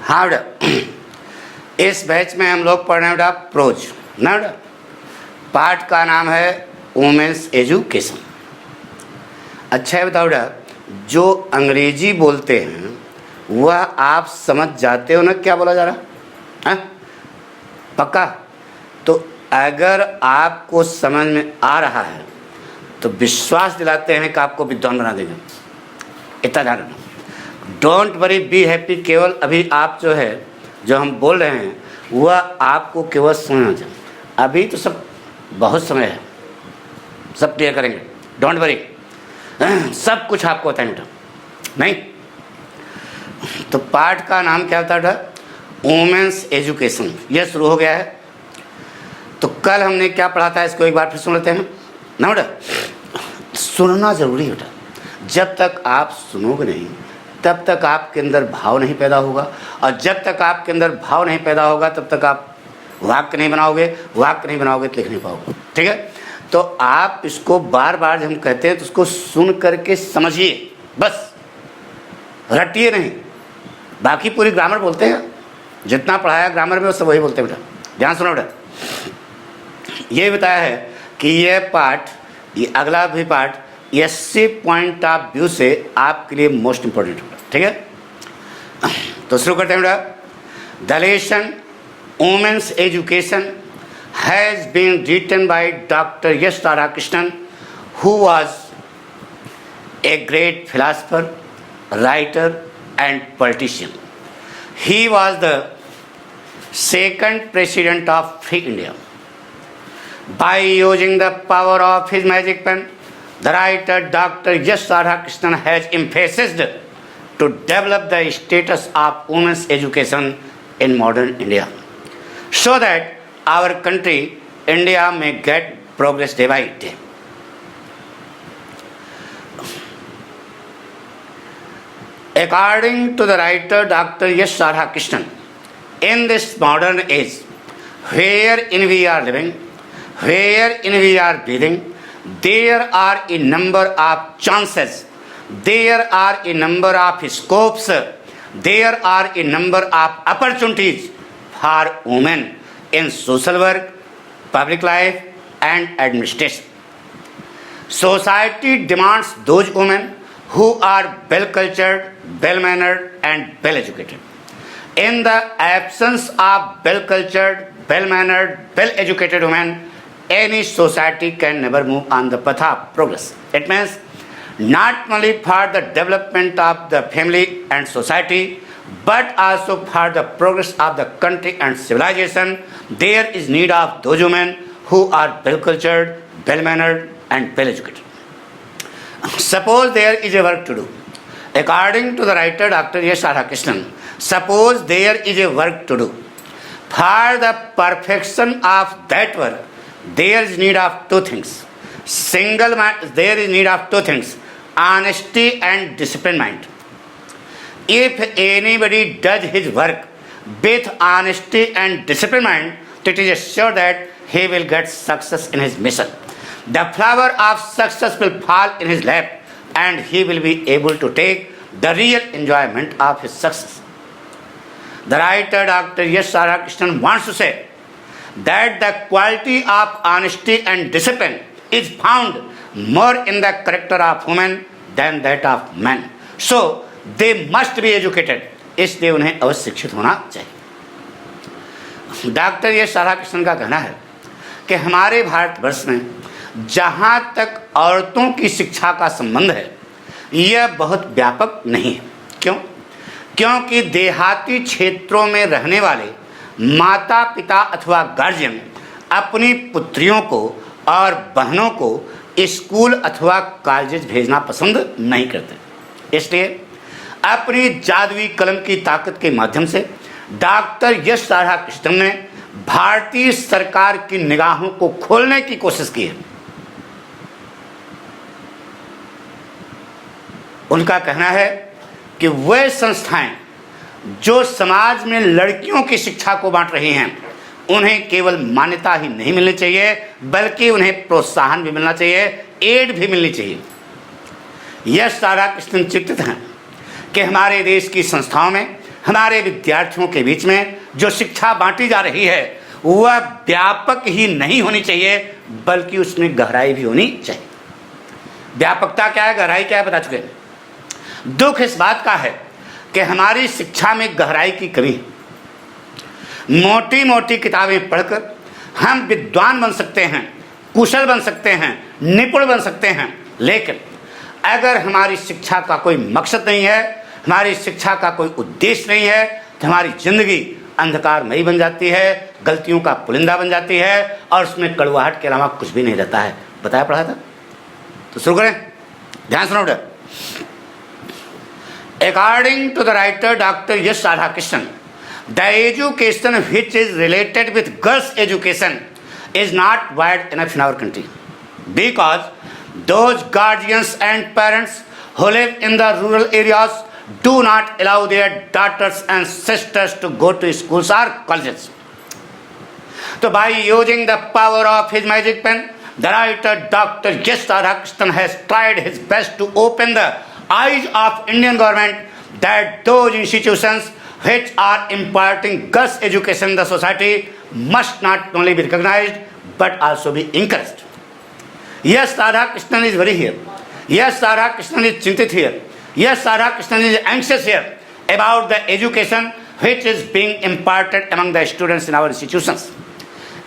हाँ बेटा, इस बैच में हम लोग पढ़ रहे हैं बेटा प्रोज ना बेटा। पाठ का नाम है वुमेन्स एजुकेशन। अच्छा है बताओ बेटा, जो अंग्रेजी बोलते हैं वह आप समझ जाते हो ना क्या बोला जा रहा है? पक्का? तो अगर आपको समझ में आ रहा है तो विश्वास दिलाते हैं कि आपको विद्वान बना देंगे। इतना ध्यान रखना। Don't worry, be happy. केवल अभी आप जो है जो हम बोल रहे हैं वह आपको केवल समझना चाहिए। अभी तो सब बहुत समय है, सब क्लियर करेंगे। डोंट वरी, सब कुछ आपको बताएंगे नहीं। तो पाठ का नाम क्या होता है? Women's education. यह शुरू हो गया है। तो कल हमने क्या पढ़ा था इसको एक बार फिर सुन लेते हैं ना बेटा। सुनना जरूरी है बेटा। जब तक आप सुनोगे नहीं तब तक आपके अंदर भाव नहीं पैदा होगा, और जब तक आपके अंदर भाव नहीं पैदा होगा तब तक आप वाक्य नहीं बनाओगे, वाक्य नहीं बनाओगे तो लिख नहीं पाओगे। ठीक है? तो आप इसको बार बार जब हम कहते हैं तो उसको सुन करके समझिए, बस रटिए नहीं। बाकी पूरी ग्रामर बोलते हैं, जितना पढ़ाया ग्रामर में वो सब वही बोलते हैं बेटा। ध्यान सुनो बेटा, ये बताया है कि यह पाठ, ये अगला भी पाठ एससी पॉइंट ऑफ व्यू से आपके लिए मोस्ट इंपॉर्टेंट होगा। ठीक है? तो शुरू करते हैं बेटा। The lesson women's education has been written by doctor S Radhakrishnan, who was a great philosopher, writer and politician. He was the second president of Free India. By using the power of his magic pen, the writer Dr. S. Radhakrishnan has emphasized to develop the status of women's education in modern India, so that our country, India, may get progress day by day. According to the writer Dr. S. Radhakrishnan, in this modern age, wherein we are living, wherein we are breathing, there are a number of chances, there are a number of scopes, there are a number of opportunities for women in social work, public life, and administration. Society demands those women who are well cultured, well mannered, and well educated. In the absence of well cultured, well mannered, well educated women, any society can never move on the path of progress. It means not only for the development of the family and society, but also for the progress of the country and civilization, there is need of those women who are well cultured, well mannered, and well educated. Suppose there is a work to do. According to the writer Dr. S. Radhakrishnan, suppose there is a work to do. For the perfection of that work, there is need of two things. There is need of two things: honesty and disciplined mind. If anybody does his work with honesty and disciplined mind, it is assured that he will get success in his mission. The flower of success will fall in his lap, and he will be able to take the real enjoyment of his success. The writer Dr. S. Radhakrishnan wants to say that the quality of honesty and discipline is found more in the character of women than that of men. So they must be educated. इसलिए उन्हें अवश्य शिक्षित होना चाहिए। Doctor S Radhakrishnan का कहना है कि हमारे भारतवर्ष में जहाँ तक औरतों की शिक्षा का संबंध है यह बहुत व्यापक नहीं है। क्यों? क्योंकि देहाती क्षेत्रों में रहने वाले माता पिता अथवा गार्जियन अपनी पुत्रियों को और बहनों को स्कूल अथवा कॉलेज भेजना पसंद नहीं करते। इसलिए अपनी जादुई कलम की ताकत के माध्यम से डॉक्टर एस राधाकृष्णन ने भारतीय सरकार की निगाहों को खोलने की कोशिश की है। उनका कहना है कि वे संस्थाएं जो समाज में लड़कियों की शिक्षा को बांट रही हैं उन्हें केवल मान्यता ही नहीं मिलनी चाहिए बल्कि उन्हें प्रोत्साहन भी मिलना चाहिए, एड भी मिलनी चाहिए। यह राधाकृष्णन चिंतित हैं कि हमारे देश की संस्थाओं में हमारे विद्यार्थियों के बीच में जो शिक्षा बांटी जा रही है वह व्यापक ही नहीं होनी चाहिए, बल्कि उसमें गहराई भी होनी चाहिए। व्यापकता क्या है, गहराई क्या है, बता चुके हैं। दुख इस बात का है कि हमारी शिक्षा में गहराई की कमी है। मोटी मोटी किताबें पढ़कर हम विद्वान बन सकते हैं, कुशल बन सकते हैं, निपुण बन सकते हैं, लेकिन अगर हमारी शिक्षा का कोई मकसद नहीं है, हमारी शिक्षा का कोई उद्देश्य नहीं है, तो हमारी जिंदगी अंधकारमयी बन जाती है, गलतियों का पुलिंदा बन जाती है और उसमें कड़वाहट के अलावा कुछ भी नहीं रहता है। बताया पढ़ा था, तो शुरू करें, ध्यान सुनो बेटा। According to the writer Dr. S. Radhakrishnan, the education which is related with girls' education is not wide enough in our country, because those guardians and parents who live in the rural areas do not allow their daughters and sisters to go to schools or colleges. So by using the power of his magic pen, the writer Dr. S. Radhakrishnan has tried his best to open the eyes of Indian government that those institutions which are imparting girls' education in the society must not only be recognized but also be encouraged. Yes, Radhakrishnan is very here. Yes, Radhakrishnan is chintit here. Yes, Radhakrishnan is anxious here about the education which is being imparted among the students in our institutions.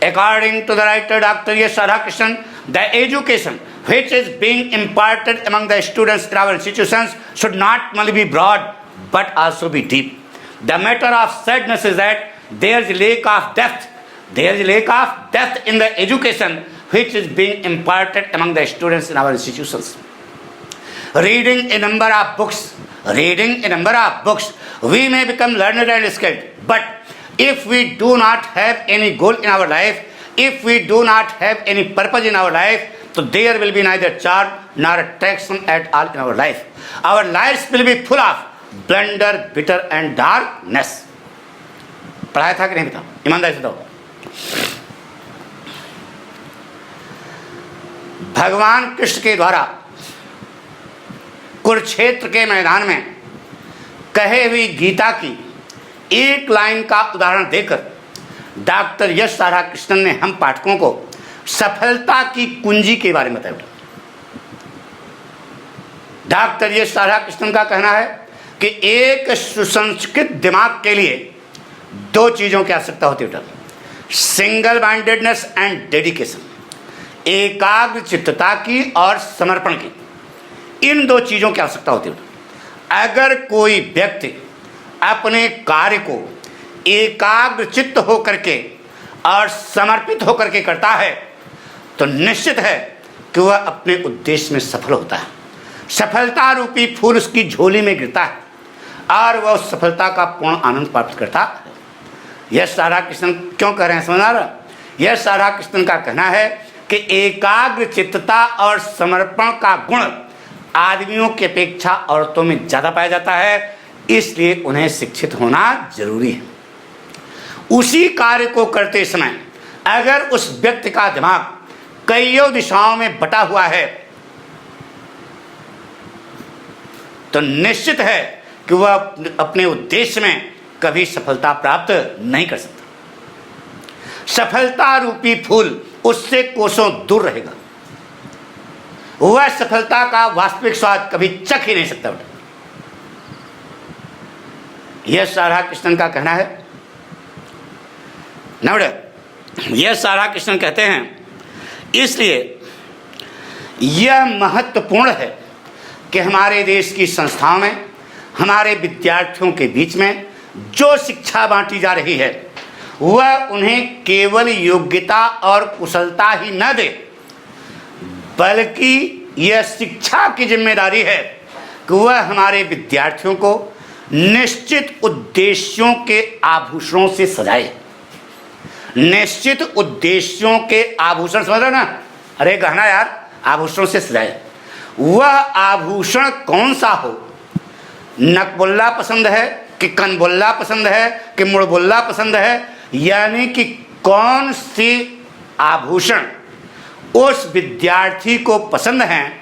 According to the writer Dr. S. Radhakrishnan, the education which is being imparted among the students in our institutions should not only be broad but also be deep. The matter of sadness is that there is a lack of depth. There is a lack of depth in the education which is being imparted among the students in our institutions. Reading a number of books, we may become learned and skilled. But if we do not have any goal in our life, if we do not have any purpose in our life, so there will be neither charm nor attraction at all in our life. Our lives will be full of blunder, bitter and darkness. पढ़ाया था कि नहीं बताओ, ईमानदारी से बताओ। भगवान कृष्ण के द्वारा कुरुक्षेत्र के मैदान में कहे हुई गीता की एक लाइन का उदाहरण देकर डॉक्टर एस राधाकृष्णन ने हम पाठकों को सफलता की कुंजी के बारे में बताया। डॉक्टर एस राधाकृष्णन का कहना है कि एक सुसंस्कृत दिमाग के लिए दो चीजों की आवश्यकता होती है, सिंगल माइंडेडनेस एंड डेडिकेशन, एकाग्र चित्तता की और समर्पण की। इन दो चीजों की आवश्यकता होती है। अगर कोई व्यक्ति अपने कार्य को एकाग्र चित्त होकर के और समर्पित होकर के करता है तो निश्चित है कि वह अपने उद्देश्य में सफल होता है। सफलता रूपी फूल उसकी झोली में गिरता है और वह उस सफलता का पूर्ण आनंद प्राप्त करता है। यह राधाकृष्णन क्यों कह रहे हैं, समझ आ रहा? यह राधाकृष्णन का कहना है कि एकाग्र चित्तता और समर्पण का गुण आदमियों की अपेक्षा औरतों में ज़्यादा पाया जाता है, इसलिए उन्हें शिक्षित होना जरूरी है। उसी कार्य को करते समय अगर उस व्यक्ति का दिमाग कईयों दिशाओं में बटा हुआ है तो निश्चित है कि वह अपने उद्देश्य में कभी सफलता प्राप्त नहीं कर सकता। सफलता रूपी फूल उससे कोसों दूर रहेगा, वह सफलता का वास्तविक स्वाद कभी चख ही नहीं सकता। यह राधाकृष्णन का कहना है। यह राधाकृष्णन कहते हैं, इसलिए यह महत्वपूर्ण है कि हमारे देश की संस्थाओं में हमारे विद्यार्थियों के बीच में जो शिक्षा बांटी जा रही है वह उन्हें केवल योग्यता और कुशलता ही न दे, बल्कि यह शिक्षा की जिम्मेदारी है कि वह हमारे विद्यार्थियों को निश्चित उद्देश्यों के आभूषणों से सजाए। निश्चित उद्देश्यों के आभूषण, समझ रहे ना? अरे गहना यार, आभूषणों से सजाए। वह आभूषण कौन सा हो? नकबुल्ला पसंद है कि कनबुल्ला पसंद है कि मुड़बुल्ला पसंद है, यानी कि कौन सी आभूषण उस विद्यार्थी को पसंद है,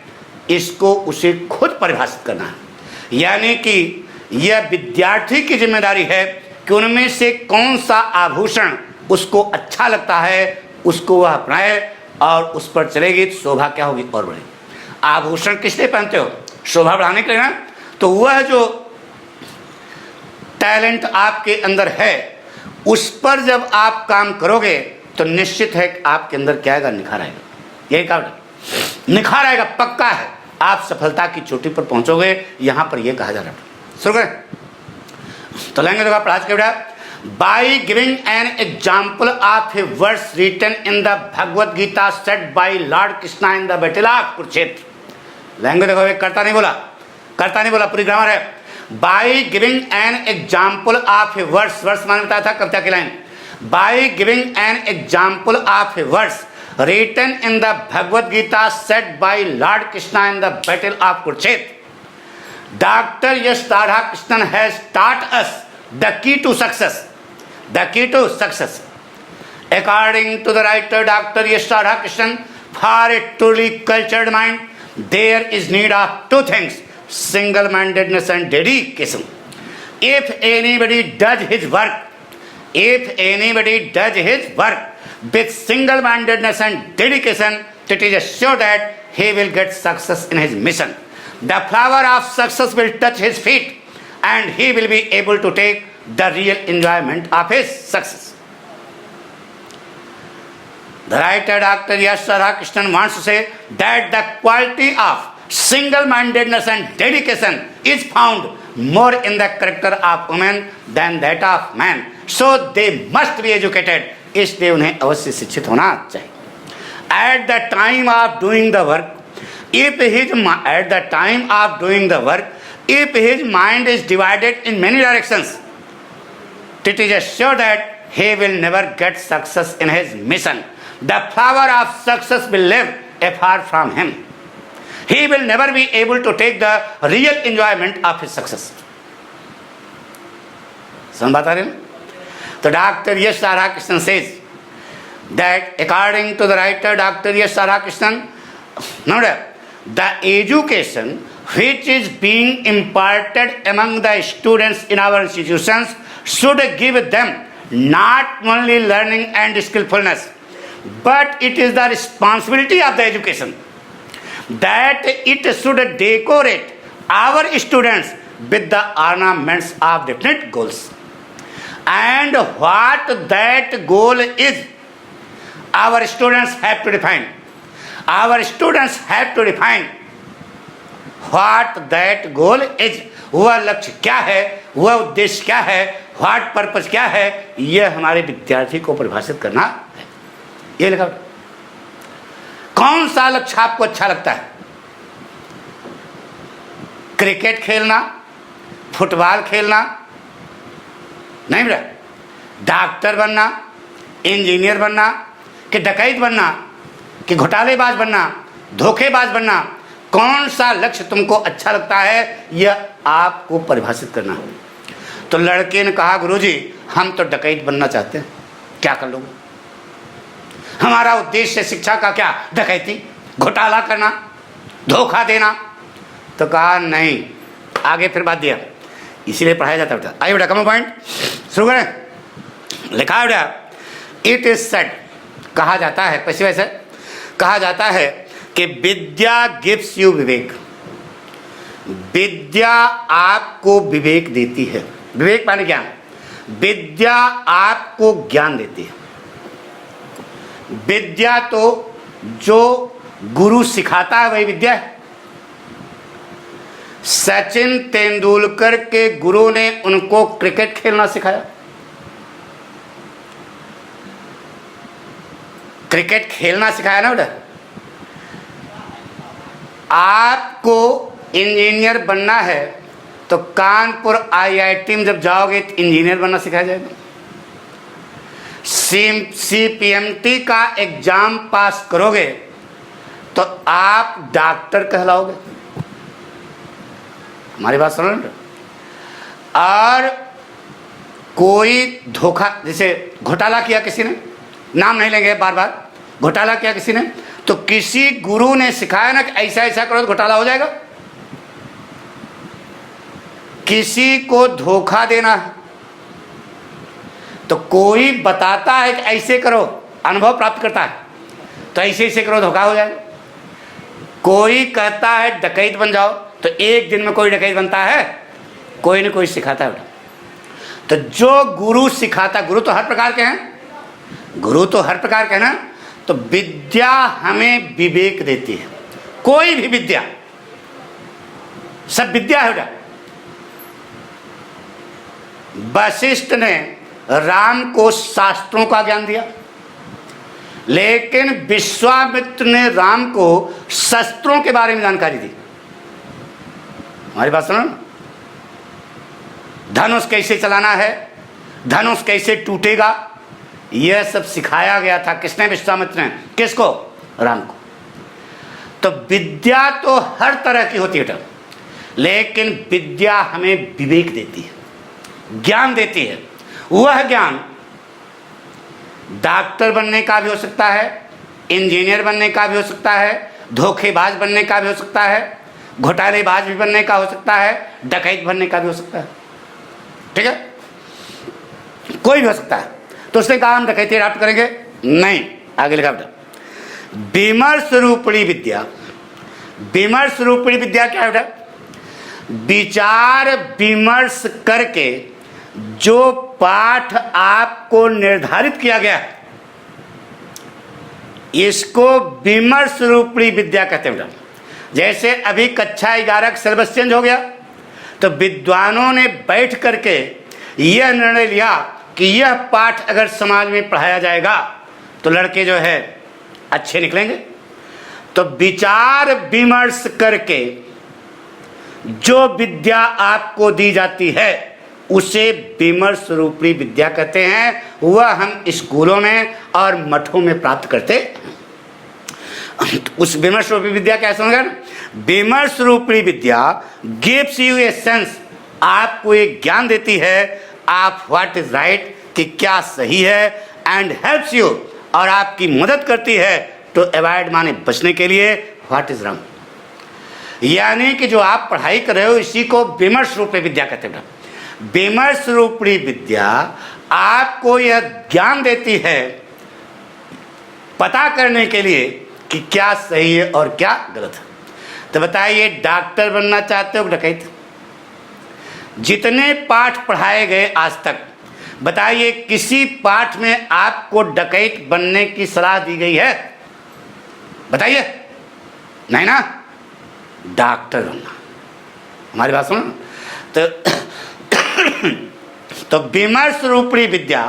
इसको उसे खुद परिभाषित करना है। यानी कि यह विद्यार्थी की जिम्मेदारी है कि उनमें से कौन सा आभूषण उसको अच्छा लगता है उसको वह अपनाए और उस पर चलेगी तो शोभा क्या होगी और बढ़ेगी। आभूषण किस लिए पहनते हो? शोभा बढ़ाने के लिए ना। तो वह जो टैलेंट आपके अंदर है उस पर जब आप काम करोगे तो निश्चित है कि आपके अंदर क्या आएगा? निखार आएगा। यही कारण निखार आएगा, पक्का है। आप सफलता की चोटी पर पहुंचोगे, यहां पर यह कहा जा रहा है। सुन गए? तो लेंगे देखो पढ़ा के बेटा, by giving an example of a verse written in the Bhagavad Gita said by lord Krishna in the battle of Kurukshetra. लेंगे देखो, करता नहीं बोला, करता नहीं बोला, पूरी ग्रामर है। By giving an example of a verse, verse मैंने बताया था कविता की line. By giving an example of a verse written in the Bhagavad Gita said by Lord Krishna in the battle of Kurukshetra, Dr. Yash Radhakrishnan has taught us the key to success. The key to success. According to the writer Dr. Yash Radhakrishnan, for a truly cultured mind, there is need of two things: single-mindedness and dedication. If anybody does his work with single-mindedness and dedication, it is assured that he will get success in his mission. The flower of success will touch his feet and he will be able to take the real enjoyment of his success. The writer Dr. Yash Radhakrishnan wants to say that the quality of single-mindedness and dedication is found more in the character of women than that of men. So they must be educated. इसलिए उन्हें अवश्य शिक्षित होना चाहिए। At the time of doing the work, if his mind is divided in many directions, it is assured that he will never get success in his mission. The flower of success will live afar from him. He will never be able to take the real enjoyment of his success. समझ बात आ रही है? तो doctor S Radhakrishnan says that according to the writer Dr. Yash Radhakrishnan, the education which is being imparted among the students in our institutions should give them not only learning and skillfulness, but it is the responsibility of the education that it should decorate our students with the ornaments of definite goals. And what that goal is, our students have to define. Our students have to define what that goal is. वह लक्ष्य क्या है, वह उद्देश्य क्या है, what purpose क्या है, यह हमारे विद्यार्थी को परिभाषित करना है। ये लिखा, कौन सा लक्ष्य आपको अच्छा लगता है? क्रिकेट खेलना, फुटबॉल खेलना नहीं बेटा, डॉक्टर बनना, इंजीनियर बनना, कि डकैत बनना, कि घोटालेबाज बनना, धोखेबाज बनना, कौन सा लक्ष्य तुमको अच्छा लगता है यह आपको परिभाषित करना है। तो लड़के ने कहा गुरुजी हम तो डकैत बनना चाहते हैं। क्या कर लोगे? हमारा उद्देश्य शिक्षा का क्या? डकैती, घोटाला करना, धोखा देना। तो कहा नहीं, आगे फिर बात दिया, इसीलिए पढ़ाया जाता बेटा। आइए बेटा, कम पॉइंट शुरू करें। लिखा है बेटा, इट इज सेड, कहा जाता है, पैसे वैसे कहा जाता है कि विद्या गिव्स यू विवेक। विद्या आपको विवेक देती है। विवेक माने ज्ञान। विद्या आपको ज्ञान देती है। विद्या तो जो गुरु सिखाता है वही विद्या है। सचिन तेंदुलकर के गुरु ने उनको क्रिकेट खेलना सिखाया। क्रिकेट खेलना सिखाया ना बेटा। आपको इंजीनियर बनना है तो कानपुर आईआईटी में जब जाओगे तो इंजीनियर बनना सिखाया जाएगा। सीपीएमटी का एग्जाम पास करोगे तो आप डॉक्टर कहलाओगे। हमारी बात सुनो ना। और कोई धोखा, जैसे घोटाला किया किसी ने, नाम नहीं लेंगे बार बार, घोटाला किया किसी ने, तो किसी गुरु ने सिखाया ना कि ऐसा ऐसा करो तो घोटाला हो जाएगा। किसी को धोखा देना है तो कोई बताता है कि ऐसे करो, अनुभव प्राप्त करता है तो ऐसे ऐसे करो, धोखा हो जाएगा। कोई कहता है डकैत बन जाओ तो एक दिन में कोई डकैत बनता है? कोई न कोई सिखाता है। तो जो गुरु सिखाता, गुरु तो हर प्रकार के हैं, गुरु तो हर प्रकार के हैं ना। तो विद्या हमें विवेक देती है, कोई भी विद्या, सब विद्या है बेटा। वशिष्ठ ने राम को शास्त्रों का ज्ञान दिया, लेकिन विश्वामित्र ने राम को शस्त्रों के बारे में जानकारी दी। हमारी बात सुनो। धनुष कैसे चलाना है, धनुष कैसे टूटेगा, यह सब सिखाया गया था। किसने? विश्वामित्र ने। किसको? राम को। तो विद्या तो हर तरह की होती है, लेकिन विद्या हमें विवेक देती है, ज्ञान देती है। वह ज्ञान डॉक्टर बनने का भी हो सकता है, इंजीनियर बनने का भी हो सकता है, धोखेबाज बनने का भी हो सकता है, घोटालेबाज भी बनने का हो सकता है, डकैत बनने का भी हो सकता है। ठीक है, कोई भी हो सकता है। तो उसने कहा हम डकैती अडॉप्ट करेंगे नहीं। आगे लिखा बेटा, विमर्श रूपणी विद्या। विमर्श रूपणी विद्या क्या है बेटा? विचार विमर्श करके जो पाठ आपको निर्धारित किया गया है, इसको विमर्श रूपणी विद्या कहते हैं बेटा। जैसे अभी कक्षा 11 का सिलेबस चेंज हो गया, तो विद्वानों ने बैठ करके यह निर्णय लिया कि यह पाठ अगर समाज में पढ़ाया जाएगा तो लड़के जो है अच्छे निकलेंगे। तो विचार विमर्श करके जो विद्या आपको दी जाती है उसे विमर्श रूपी विद्या कहते हैं। वह हम स्कूलों में और मठों में प्राप्त करते हैं। उस विमर्श रूपी विद्या क्या समझ? विमर्श rupi vidya gives U a sense, आपको एक ज्ञान देती है आप व्हाट इज राइट, कि क्या सही है, एंड हेल्प्स यू, और आपकी मदद करती है टू अवॉइड, माने बचने के लिए, व्हाट इज रॉन्ग। यानी कि जो आप पढ़ाई कर रहे हो इसी को विमर्श रूपी विद्या कहते हैं। विमर्श रूपी विद्या आपको यह ज्ञान देती है पता करने के लिए कि क्या सही है और क्या गलत है। तो बताइए, डॉक्टर बनना चाहते हो डकैत? जितने पाठ पढ़ाए गए आज तक, बताइए किसी पाठ में आपको डकैत बनने की सलाह दी गई है? बताइए, नहीं ना। डॉक्टर बनना। हमारी बात सुनो। तो विमर्श रूपी विद्या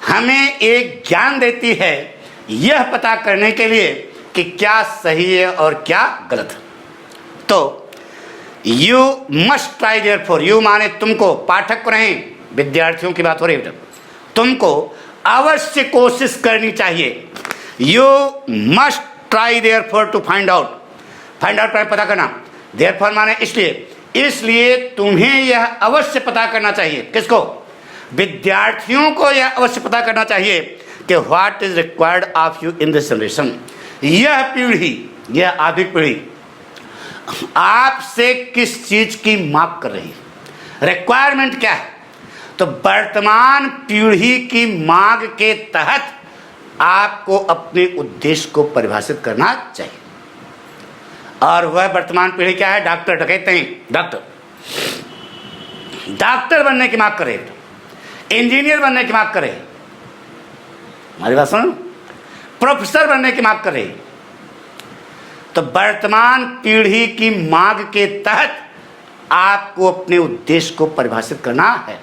हमें एक ज्ञान देती है यह पता करने के लिए कि क्या सही है और क्या गलत है। तो you must try therefore, you माने तुमको, पाठक को नहीं, विद्यार्थियों की बात हो रही है। तुमको अवश्य कोशिश करनी चाहिए। You must try therefore to find out, find out पता करना। देयरफॉर माने इसलिए तुम्हें यह अवश्य पता करना चाहिए। किसको? विद्यार्थियों को यह अवश्य पता करना चाहिए कि what is required of you in this generation. यह पीढ़ी, यह आधुनिक पीढ़ी आपसे किस चीज की मांग कर रही है, रिक्वायरमेंट क्या है। तो वर्तमान पीढ़ी की मांग के तहत आपको अपने उद्देश्य को परिभाषित करना चाहिए। और वह वर्तमान पीढ़ी क्या है? डॉक्टर, डकैत नहीं, डॉक्टर। डॉक्टर बनने की मांग करे, इंजीनियर बनने की मांग करे, हमारी बात सुनो, प्रोफेसर बनने की मांग करे। तो वर्तमान पीढ़ी की मांग के तहत आपको अपने उद्देश्य को परिभाषित करना है,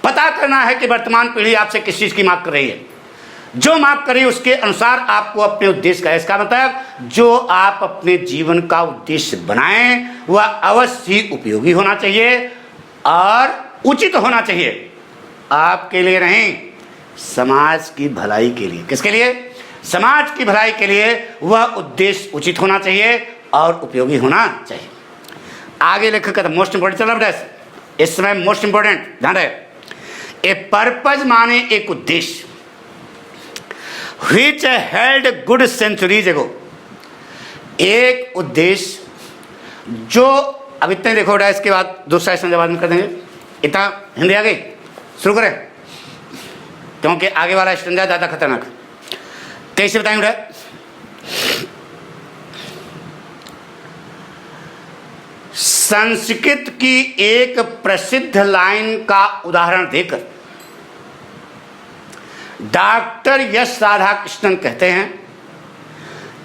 पता करना है कि वर्तमान पीढ़ी आपसे किस चीज की मांग कर रही है। जो मांग करी उसके अनुसार आपको अपने उद्देश्य का, इसका मतलब जो आप अपने जीवन का उद्देश्य बनाएं वह अवश्य ही उपयोगी होना चाहिए और उचित होना चाहिए। आपके लिए नहीं, समाज की भलाई के लिए। किसके लिए? समाज की भलाई के लिए वह उद्देश्य उचित होना चाहिए और उपयोगी होना चाहिए। आगे लेखक का मोस्ट इंपोर्टेंट चल रहा है इस समय, मोस्ट इंपोर्टेंट ध्यान रहे। ए पर्पज माने एक उद्देश्य, which held good centuries ago, एक उद्देश्य जो अब इतने देखो बेटा, इसके बाद दूसरा सेशन बाद में कर देंगे। इतना हिंदी आ गई, शुरू करें, क्योंकि आगे वाला स्टैंजा ज़्यादा खतरनाक। कैसे बताएं बेटा? संस्कृत की एक प्रसिद्ध लाइन का उदाहरण देकर डॉक्टर एस राधाकृष्णन कहते हैं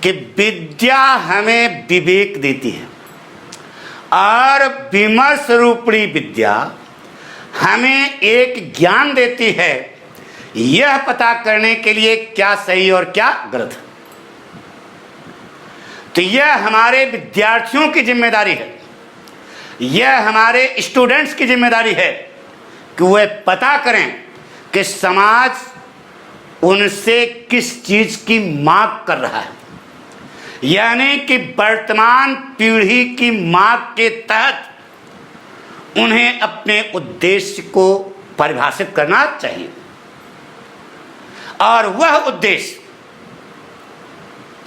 कि विद्या हमें विवेक देती है और विमर्श रूपी विद्या हमें एक ज्ञान देती है, यह पता करने के लिए क्या सही और क्या गलत है। तो यह हमारे विद्यार्थियों की जिम्मेदारी है, यह हमारे स्टूडेंट्स की जिम्मेदारी है कि वे पता करें कि समाज उनसे किस चीज की मांग कर रहा है, यानी कि वर्तमान पीढ़ी की मांग के तहत उन्हें अपने उद्देश्य को परिभाषित करना चाहिए। और वह उद्देश्य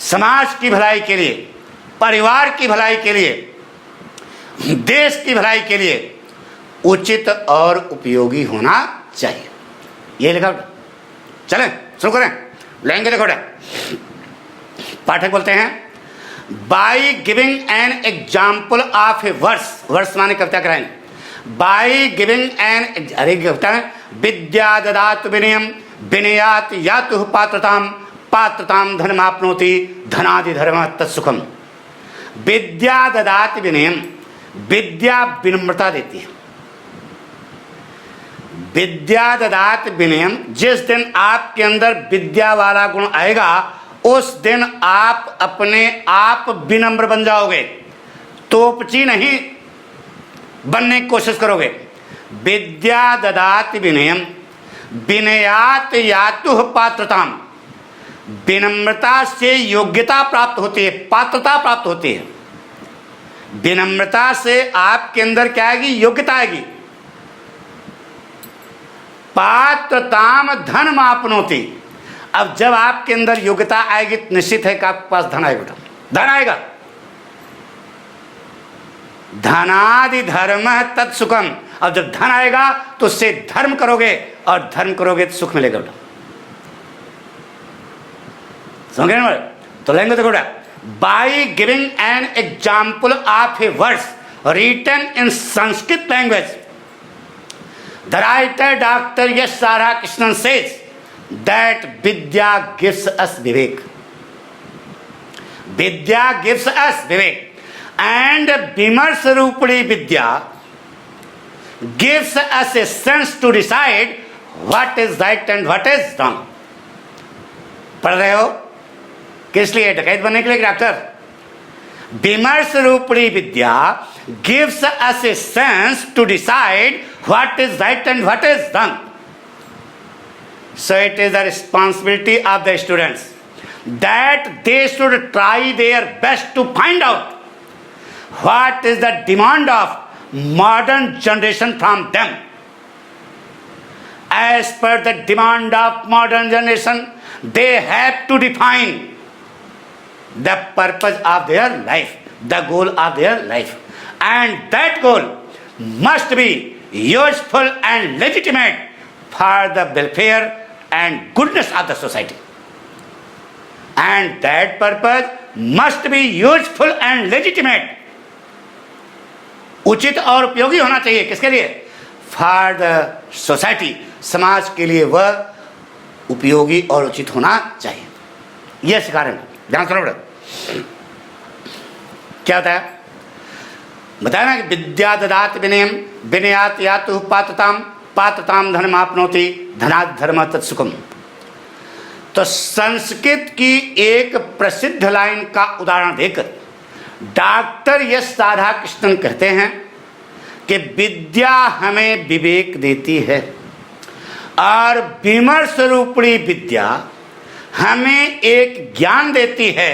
समाज की भलाई के लिए, परिवार की भलाई के लिए, देश की भलाई के लिए उचित और उपयोगी होना चाहिए। ये लिखा। चलें शुरू करें, लेंगे। देखो पाठक बोलते हैं, by giving an example of a verse, verse माने कविता कराएंगे। बाई गिविंग एन, अरे कविता है, विद्या ददात विनयम विनयात यातु पात्रताम पात्रताम धनमाप्नोति धनादि धर्म तत्सुखम। विद्या ददात विनयम, विद्या विनम्रता देती है। विद्या ददात विनयम, जिस दिन आपके अंदर विद्या वाला गुण आएगा उस दिन आप अपने आप विनम्र बन जाओगे, तोपची नहीं बनने की कोशिश करोगे। विद्या ददात विनयम विनयात यातु पात्रताम, विनम्रता से योग्यता प्राप्त होती है, पात्रता प्राप्त होती है। विनम्रता से आपके अंदर क्या आएगी? योग्यता आएगी। पात्रताम धन मापनोति, अब जब आपके अंदर योग्यता आएगी निश्चित है कि आपके पास धन आएगा, धन आएगा। धनादि धर्म तत्सुखम, अब जब धन आएगा तो उससे धर्म करोगे और धर्म करोगे तो सुख मिलेगा। समझ गए? तो लेंगे देखो, by giving an example of a verse written in Sanskrit language, the writer doctor S Radhakrishnan says that vidya gives us vivek, vidya gives us vivek and विमर्श रूपी विद्या gives us a sense to decide what is right and what is wrong। पढ़ रहे हो? किस लिए? डकैत बनने के लिए, डॉक्टर। विमर्श रूपी विद्या gives us a sense to decide what is right and what is wrong। So it is the responsibility of the students that they should try their best to find out what is the demand of modern generation from them। As per the demand of modern generation, they have to define the purpose of their life, the goal of their life, and that goal must be useful and legitimate for the welfare and goodness of the society, and that purpose must be useful and legitimate, उचित और उपयोगी होना चाहिए। किसके लिए? For the society, समाज के लिए वह उपयोगी और उचित होना चाहिए। यह सिखा रहे हैं, ध्यान सुनो बेटा। क्या होता है? बताया ना कि विद्या ददात विनयम विनयात यातु पात्रताम पात्रताम धनमाप्नोति धनात् धर्म तत्सुखम। तो संस्कृत की एक प्रसिद्ध लाइन का उदाहरण देकर डॉक्टर एस राधाकृष्णन कहते हैं कि विद्या हमें विवेक देती है और विमर्श रूपी विद्या हमें एक ज्ञान देती है,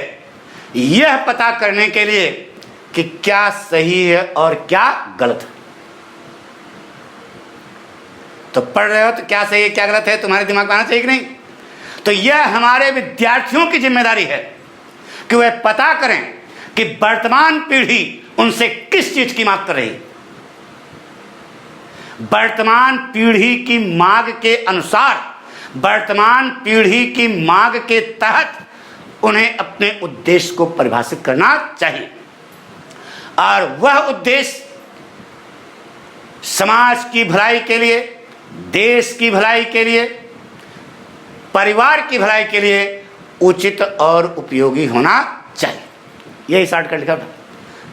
यह पता करने के लिए कि क्या सही है और क्या गलत है। तो पढ़ रहे हो तो क्या सही है क्या गलत है तुम्हारे दिमाग में आना चाहिए कि नहीं? तो यह हमारे विद्यार्थियों की जिम्मेदारी है कि वे पता करें कि वर्तमान पीढ़ी उनसे किस चीज की मांग कर रही है? वर्तमान पीढ़ी की मांग के अनुसार, वर्तमान पीढ़ी की मांग के तहत उन्हें अपने उद्देश्य को परिभाषित करना चाहिए, और वह उद्देश्य समाज की भलाई के लिए, देश की भलाई के लिए, परिवार की भलाई के लिए उचित और उपयोगी होना चाहिए। यही शॉर्टकट लिखा था।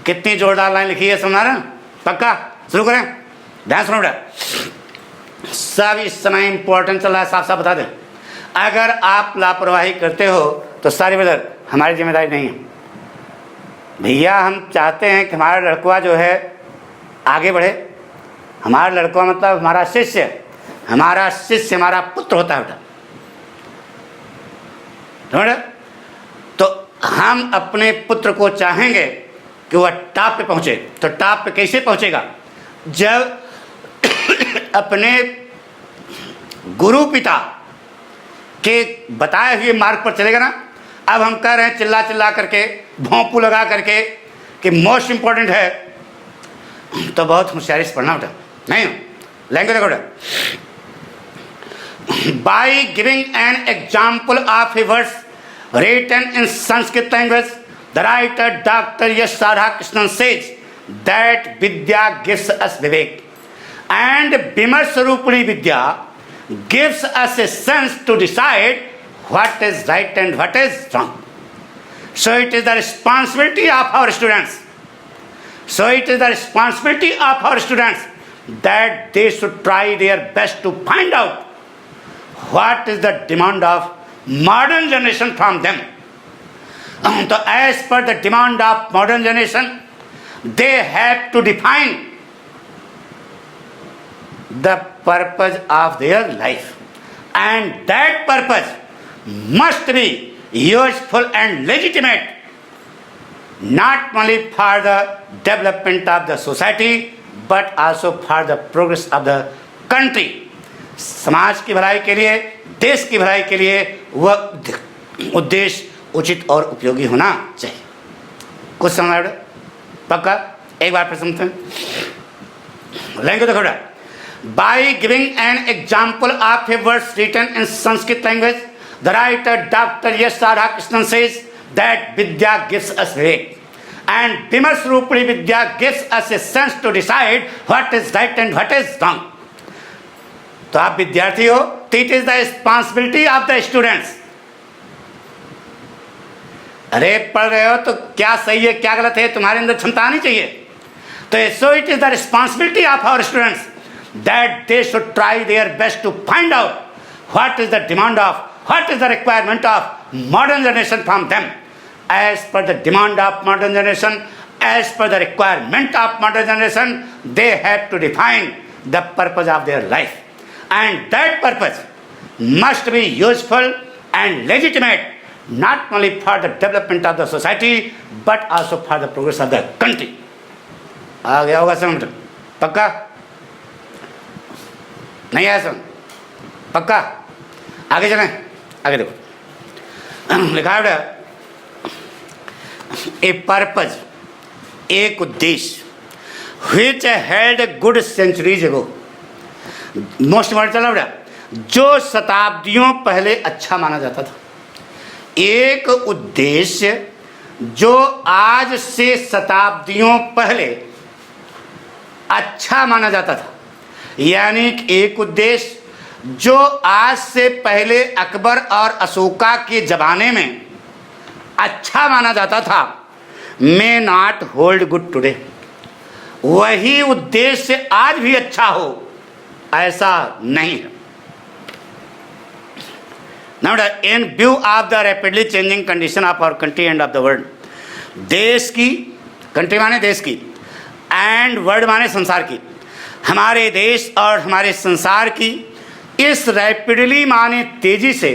कितनी जोरदार लाइन लिखी है, समझा रहे हैं? पक्का? शुरू करें, ध्यान सुनो बेटा। सब इस समय इंपॉर्टेंट चल रहा है, साफ साफ बता दें। अगर आप लापरवाही करते हो तो सारी वजह हमारी जिम्मेदारी नहीं है भैया। हम चाहते हैं कि हमारा लड़का जो है आगे बढ़े। हमारा लड़का मतलब हमारा शिष्य, हमारा शिष्य हमारा पुत्र होता है बेटा। तो हम अपने पुत्र को चाहेंगे कि वह टॉप पे पहुंचे। तो टॉप पे कैसे पहुंचेगा? जब अपने गुरु पिता के बताए हुए मार्ग पर चलेगा ना। अब हम कह रहे हैं चिल्ला चिल्ला करके, भोंपू लगा करके कि मोस्ट इंपॉर्टेंट है, तो बहुत होशियारी से पढ़ना बेटा। नहीं लैंग्वेज देखो बेटा। By giving an example of a verse written in Sanskrit language, the writer Dr. Yash Radhakrishnan says that Vidya gives us Vivek, and Vimarsarupuri Vidya gives us a sense to decide what is right and what is wrong. So it is the responsibility of our students. So it is the responsibility of our students that they should try their best to find out what is the demand of modern generation from them. So as per the demand of modern generation, they have to define the purpose of their life, and that purpose must be useful and legitimate, not only for the development of the society but also for the progress of the country. समाज की भलाई के लिए, देश की भलाई के लिए वह उद्देश्य उचित और उपयोगी होना चाहिए। कुछ समझ रहे? पक्का? एक बार फिर समझते हैं। लैंग्वेज देखो बेटा। By giving an example of a verse written in Sanskrit language, the writer doctor S Radhakrishnan says that vidya gives us vivek, and vimarsh rupi vidya gives us a sense to decide what is right and what is wrong. तो आप विद्यार्थी हो, तो it is the responsibility of the students. अरे पढ़ रहे हो तो क्या सही है क्या गलत है तुम्हारे अंदर क्षमता आनी चाहिए। तो so it is the responsibility of our students that they should try their best to find out what is the demand of, what is the requirement of modern generation from them. As per the demand of modern generation, as per the requirement of modern generation, they have to define the purpose of their life, and that purpose must be useful and legitimate, not only for the development of the society but also for the progress of the country. आ गया होगा समझ? पक्का? नहीं आया समझ? पक्का? आगे चलें, आगे देखो लिखा है ए पर्पज, एक उद्देश्य which held good centuries ago, most important चला बेटा, जो शताब्दियों पहले अच्छा माना जाता था। एक उद्देश्य जो आज से शताब्दियों पहले अच्छा माना जाता था, यानी एक उद्देश्य जो आज से पहले अकबर और अशोका के जमाने में अच्छा माना जाता था, may not hold good today. वही उद्देश्य आज भी अच्छा हो ऐसा नहीं है। Now, in view of the rapidly changing condition of our country and of the world, देश की, कंट्री माने देश की, एंड वर्ल्ड माने संसार की, हमारे देश और हमारे संसार की इस रैपिडली माने तेजी से,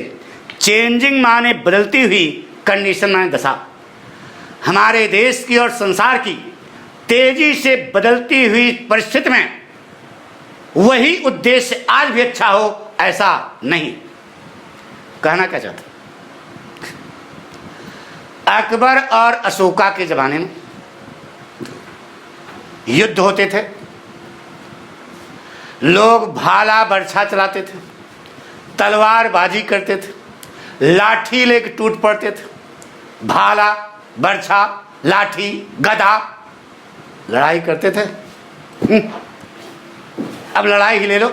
चेंजिंग माने बदलती हुई, कंडीशन माने दशा, हमारे देश की और संसार की तेजी से बदलती हुई परिस्थिति में वही उद्देश्य आज भी अच्छा हो ऐसा नहीं। कहना क्या चाहता? अकबर और अशोका के जमाने में युद्ध होते थे, लोग भाला बर्छा चलाते थे, तलवारबाजी करते थे, लाठी लेके टूट पड़ते थे, भाला बर्छा लाठी गदा लड़ाई करते थे। अब लड़ाई ही ले लो।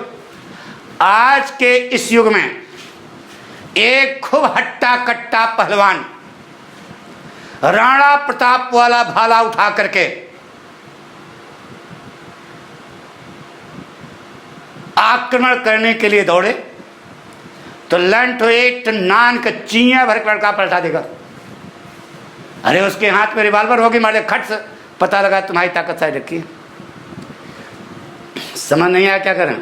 आज के इस युग में एक खूब हट्टा कट्टा पहलवान राणा प्रताप वाला भाला उठा करके आक्रमण करने के लिए दौड़े तो लंठ एक नान का चिया भर लड़का पलटा देगा। अरे उसके हाथ में रिवॉल्वर होगी, मारे खट से पता लगा तुम्हारी ताकत साइड रखी। समझ नहीं आया क्या करें।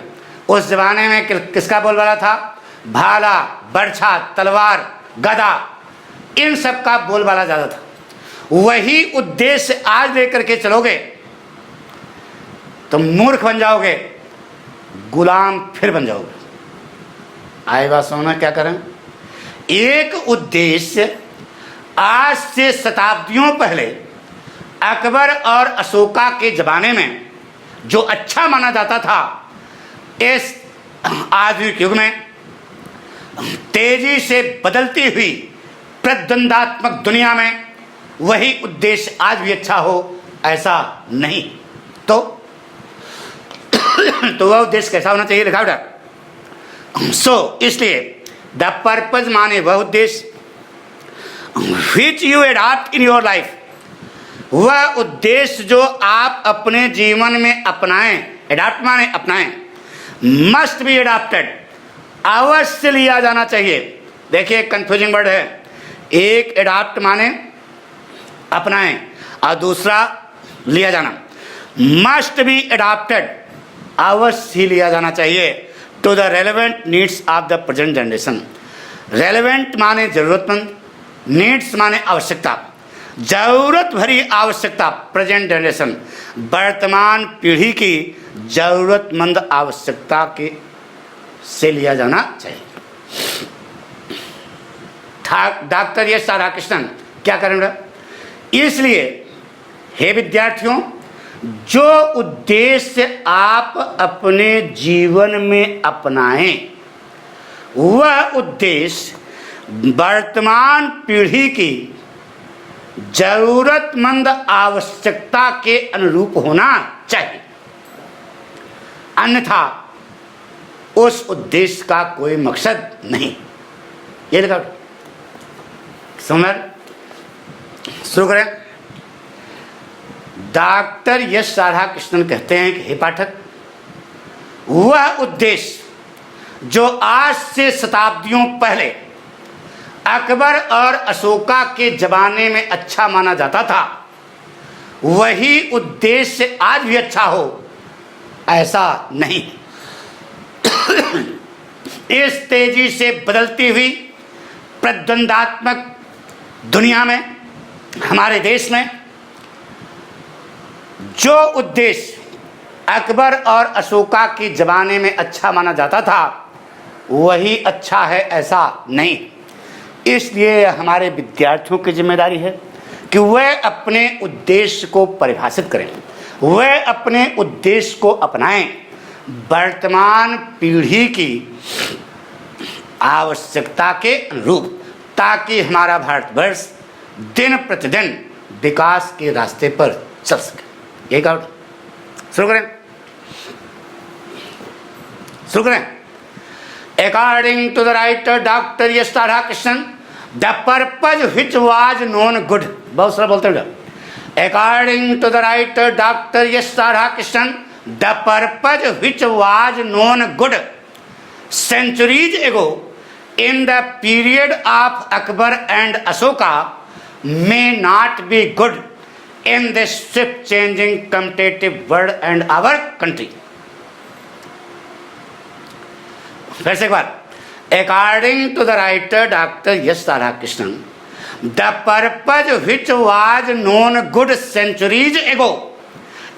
उस जमाने में किसका बोलबाला था? भाला बर्छा तलवार गदा, इन सब का बोलबाला ज्यादा था। वही उद्देश्य आज लेकर के चलोगे तो मूर्ख बन जाओगे, गुलाम फिर बन जाओगे। आए बात सुनना, क्या करें। एक उद्देश्य आज से शताब्दियों पहले अकबर और अशोका के जमाने में जो अच्छा माना जाता था, इस आधुनिक युग में तेजी से बदलती हुई प्रतिद्वंदात्मक दुनिया में वही उद्देश्य आज भी अच्छा हो ऐसा नहीं। तो वह उद्देश्य कैसा होना चाहिए लिखा बेटा। सो इसलिए द पर्पज माने वह उद्देश्य which you adopt in your life, वह उद्देश्य जो आप अपने जीवन में अपनाएं, एडॉप्ट माने अपनाएं, मस्ट बी एडॉप्टेड, अवश्य लिया जाना चाहिए। देखिए कंफ्यूजिंग वर्ड है, एक एडॉप्ट माने अपनाएं और दूसरा लिया जाना। मस्ट बी एडॉप्टेड, अवश्य ही लिया जाना चाहिए to the relevant needs of the present generation. Relevant माने जरूरतमंद, नीड्स माने आवश्यकता, जरूरत भरी आवश्यकता, प्रेजेंट जनरेशन वर्तमान पीढ़ी की जरूरतमंद आवश्यकता के से लिया जाना चाहिए। डॉक्टर एस राधाकृष्णन क्या करेंगे? इसलिए हे विद्यार्थियों, जो उद्देश्य आप अपने जीवन में अपनाएं वह उद्देश्य वर्तमान पीढ़ी की जरूरतमंद आवश्यकता के अनुरूप होना चाहिए, अन्यथा उस उद्देश्य का कोई मकसद नहीं। ये लिखा समझ। शुरू करें। डॉक्टर एस राधाकृष्णन कहते हैं कि हे पाठक, वह उद्देश्य जो आज से शताब्दियों पहले अकबर और अशोका के जमाने में अच्छा माना जाता था, वही उद्देश्य आज भी अच्छा हो ऐसा नहीं। इस तेजी से बदलती हुई प्रतिद्वंदात्मक दुनिया में, हमारे देश में, जो उद्देश्य अकबर और अशोका के जमाने में अच्छा माना जाता था वही अच्छा है ऐसा नहीं। इसलिए हमारे विद्यार्थियों की जिम्मेदारी है कि वह अपने उद्देश्य को परिभाषित करें, वह अपने उद्देश्य को अपनाएं वर्तमान पीढ़ी की आवश्यकता के अनुरूप, ताकि हमारा भारतवर्ष दिन प्रतिदिन विकास के रास्ते पर चल सके। एक आउट शुरू करें। शुरू करें। According to the writer doctor S Radhakrishnan, the purpose which was known good, बहुत सारा बोलते हैं। According to the writer doctor S Radhakrishnan, the purpose which was known good centuries ago in the period of Akbar and Ashoka may not be good in this swift changing competitive world and our country. फिर से एक बार। According to the writer Dr. S. Radhakrishnan, the purpose which was known good centuries ago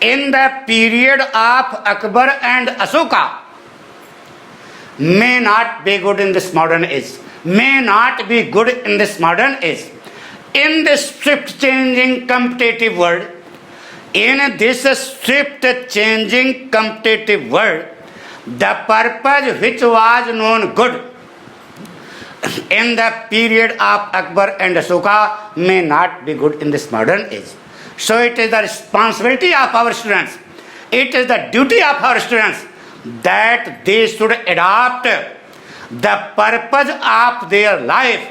in the period of Akbar and Ashoka may not be good in this modern age. May not be good in this modern age. In this swift changing competitive world, In this swift changing competitive world, the purpose which was known good in the period of Akbar and Ashoka may not be good in this modern age. So it is the responsibility of our students, it is the duty of our students that they should adopt the purpose of their life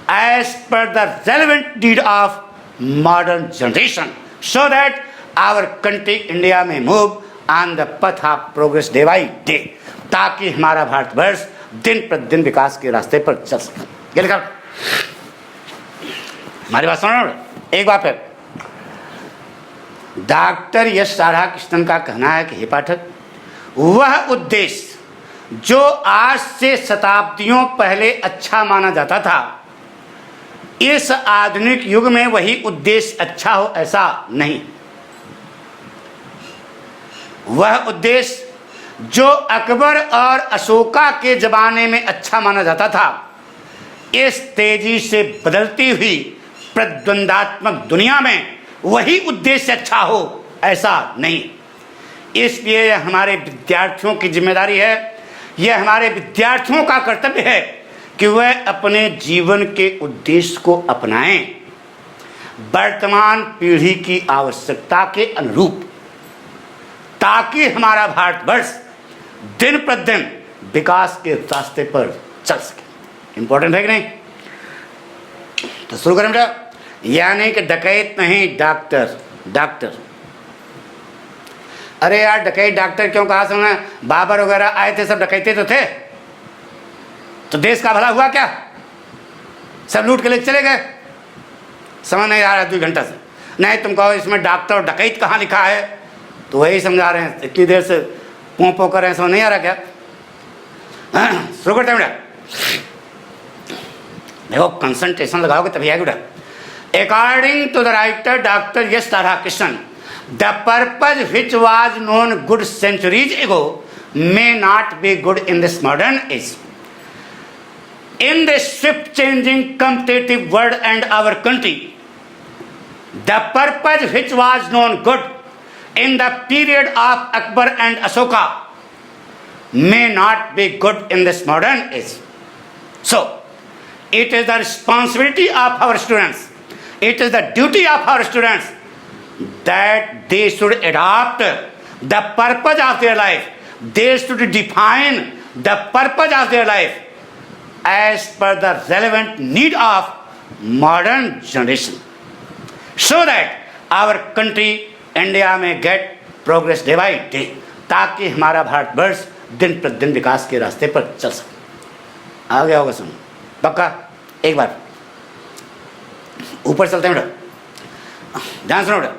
as per the relevant need of modern generation, so that our country India may move on the path of progress day by day, ताकि हमारा भारतवर्ष दिन प्रतिदिन विकास के रास्ते पर चल सके। ये लिखा हमारी बात सुनो एक बार फिर। डॉक्टर यश राधाकृष्णन का कहना है कि हे पाठक, वह उद्देश्य जो आज से शताब्दियों पहले अच्छा माना जाता था, इस आधुनिक युग में वही उद्देश्य अच्छा हो ऐसा नहीं। वह उद्देश्य जो अकबर और अशोका के जमाने में अच्छा माना जाता था, इस तेजी से बदलती हुई प्रतिद्वंदात्मक दुनिया में वही उद्देश्य अच्छा हो ऐसा नहीं। इसलिए यह हमारे विद्यार्थियों की जिम्मेदारी है, यह हमारे विद्यार्थियों का कर्तव्य है कि वह अपने जीवन के उद्देश्य को अपनाएं वर्तमान पीढ़ी की आवश्यकता के अनुरूप, ताकि हमारा भारतवर्ष दिन प्रतिदिन विकास के रास्ते पर चल सके। इंपॉर्टेंट है कि नहीं? तो शुरू करें बेटा। यानी कि डकैत नहीं, डॉक्टर। डॉक्टर, अरे यार डकैत डॉक्टर क्यों कहा? सुना बाबर वगैरह आए थे, सब डकैते तो थे, तो देश का भला हुआ क्या? सब लूट के लेके चले गए। समझ नहीं आ रहा 2 घंटा से। नहीं तुम कहो इसमें डॉक्टर और डकैत कहाँ लिखा है, तो वही समझा रहे हैं, इतनी देर से पों पों कर रहे हैं, समझ नहीं आ रहा क्या? शुरू करते हैं बेटा। देखो कंसंट्रेशन लगाओगे तभी आएगा बेटा। According to the writer Dr. S. Radhakrishnan, the purpose which was known good centuries ago may not be good in this modern age. In this swift changing competitive world and our country, the purpose which was known good in the period of Akbar and Ashoka may not be good in this modern age. So, it is the responsibility of our students, it is the duty of our students that they should adopt the purpose of their life, they should define the purpose of their life as per the relevant need of modern generation, so that our country India may get progress day by day, ताकि हमारा भारतवर्ष दिन प्रतिदिन विकास के रास्ते पर चल सके। आ गया होगा सुनो पक्का? एक बार ऊपर चलते हैं बेटा, ध्यान सुनो बेटा।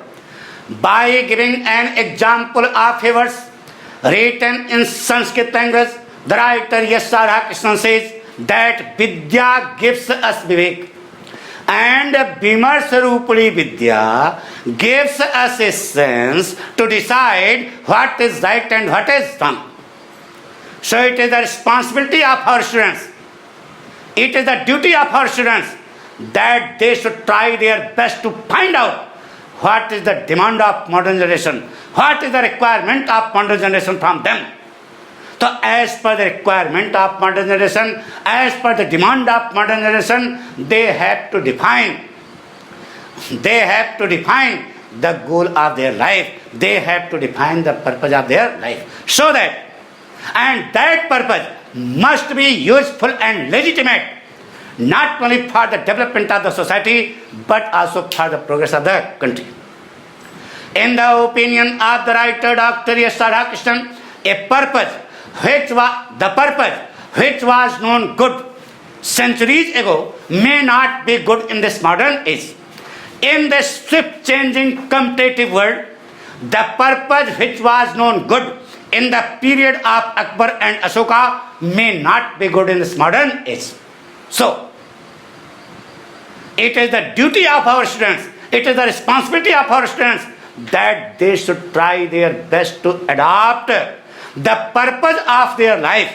By giving an example of favors written in Sanskrit language, the writer Yash Radhakrishnan says that Vidya gives us Vivek, and Vimarsa Rupali Vidya gives us a sense to decide what is right and what is wrong. So it is the responsibility of our students, it is the duty of our students that they should try their best to find out what is the demand of modern generation, what is the requirement of modern generation from them. So as per the requirement of modern generation, as per the demand of modern generation, they have to define the goal of their life, they have to define the purpose of their life, so that, and that purpose must be useful and legitimate, not only for the development of the society but also for the progress of the country. In the opinion of the writer Dr. S. Radhakrishnan, a purpose which was known good centuries ago may not be good in this modern age. In this swift changing competitive world, the purpose which was known good in the period of Akbar and Ashoka may not be good in this modern age. So, it is the duty of our students, it is the responsibility of our students that they should try their best to adopt the purpose of their life.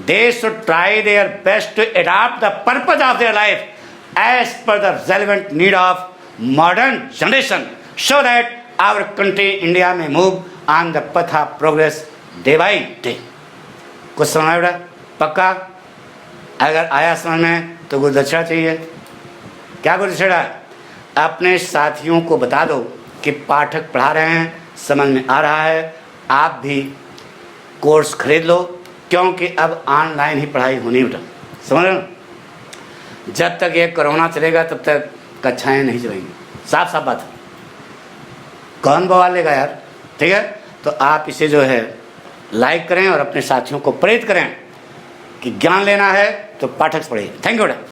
They should try their best to adopt the purpose of their life as per the relevant need of modern generation, so that our country India में move on the path of progress day by day. कुछ समझ में बेटा? पक्का? अगर आया समझ में तो गुरुदक्षिणा चाहिए। क्या गुरुदक्षिणा? अपने साथियों को बता दो कि पाठक पढ़ा रहे हैं, समझ में आ रहा है, आप भी कोर्स खरीद लो, क्योंकि अब ऑनलाइन ही पढ़ाई होनी बेटा, समझ रहे हो? जब तक ये कोरोना चलेगा तब तक कक्षाएं नहीं चलेंगी, साफ साफ बात है। कौन बवाल लेगा यार? ठीक है, तो आप इसे जो है लाइक करें और अपने साथियों को प्रेरित करें कि ज्ञान लेना है तो पाठक से पढ़िए। थैंक यू बेटा।